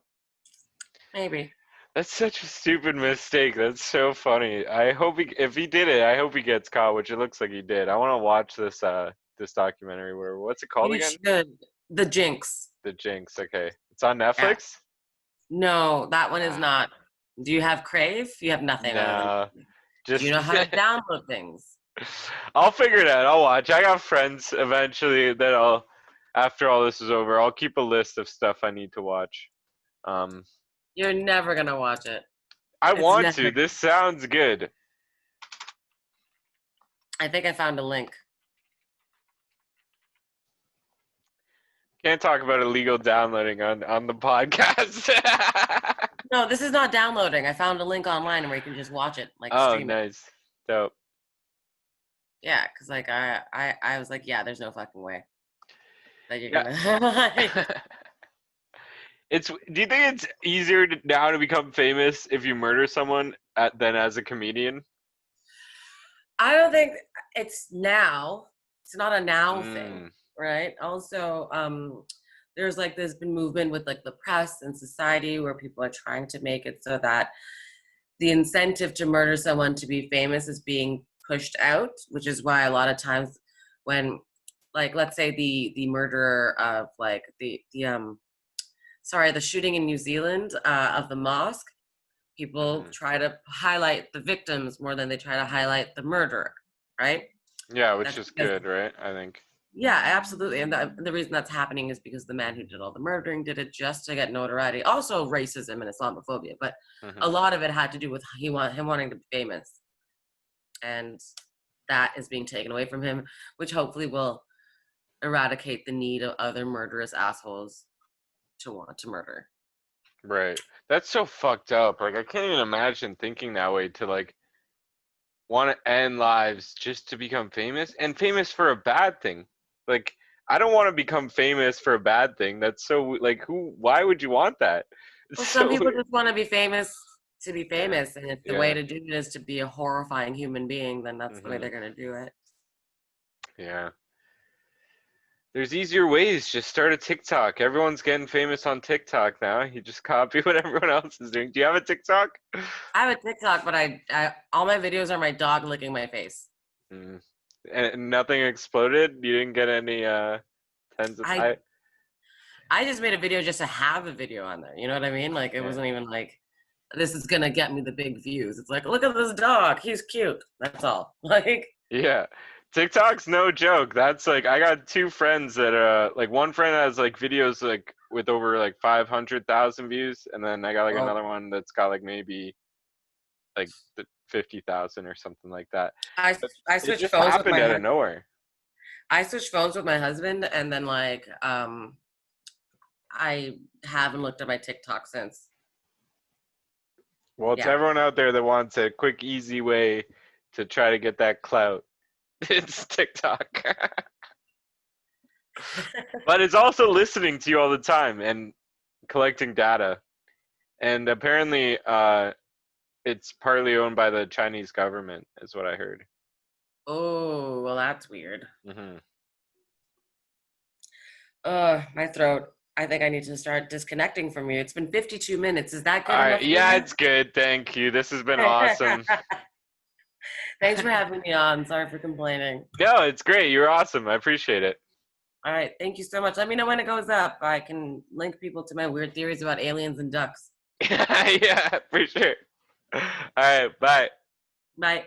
maybe. That's such a stupid mistake. That's so funny. I hope if he did it, I hope he gets caught, which it looks like he did. I want to watch this documentary. What's it called You again? should. The Jinx. The Jinx. Okay, it's on Netflix. No, that one is not. Do you have Crave? You have nothing. No, just. Do you know how to download things? I'll figure it out. I'll watch. I got friends eventually that after all this is over, I'll keep a list of stuff I need to watch. You're never gonna watch it. I want to. This sounds good. I think I found a link. Can't talk about illegal downloading on the podcast. No, this is not downloading. I found a link online where you can just watch it, like stream it. Oh, nice. Dope. Yeah, because like I was like, yeah, there's no fucking way that you're gonna. Do you think it's easier now to become famous if you murder someone than as a comedian? I don't think it's now. It's not a now thing, right? Also, there's like there's been movement with like the press and society where people are trying to make it so that the incentive to murder someone to be famous is being pushed out, which is why a lot of times when, like, let's say the murderer of like the shooting in New Zealand of the mosque, people try to highlight the victims more than they try to highlight the murderer, right? Yeah, which is good, right? I think. Yeah, absolutely. And the reason that's happening is because the man who did all the murdering did it just to get notoriety. Also racism and Islamophobia, but a lot of it had to do with him wanting to be famous. And that is being taken away from him, which hopefully will eradicate the need of other murderous assholes to want to murder. Right. That's so fucked up. Like, I can't even imagine thinking that way, to like want to end lives just to become famous, and famous for a bad thing. Like, I don't want to become famous for a bad thing. That's so, like, why would you want that? Well, some people just want to be famous to be famous, and if the Yeah. way to do it is to be a horrifying human being, then that's the way they're going to do it. Yeah. There's easier ways. Just start a TikTok. Everyone's getting famous on TikTok now. You just copy what everyone else is doing. Do you have a TikTok? I have a TikTok, but I all my videos are my dog licking my face. And nothing exploded? You didn't get any tens of... I just made a video just to have a video on there. You know what I mean? Like, it wasn't even like this is gonna get me the big views. It's like, look at this dog, he's cute. That's all. Like, Yeah. TikTok's no joke. That's like I got two friends that like one friend has like videos like with over like 500,000 views, and then I got like well, another one that's got like maybe like 50,000 or something like that. I But I it switched just phones with happened my out of nowhere. I switched phones with my husband, and then like I haven't looked at my TikTok since. Well, it's Yeah. everyone out there that wants a quick, easy way to try to get that clout. It's TikTok. But it's also listening to you all the time and collecting data. And apparently, it's partly owned by the Chinese government, is what I heard. Oh, well, that's weird. Hmm. My throat. I think I need to start disconnecting from you. It's been 52 minutes. Is that All good right. enough for Yeah, you? it's good. Thank you. This has been awesome. Thanks for having me on. Sorry for complaining. No, it's great. You're awesome. I appreciate it. All right. Thank you so much. Let me know when it goes up. I can link people to my weird theories about aliens and ducks. Yeah, for sure. All right. Bye. Bye.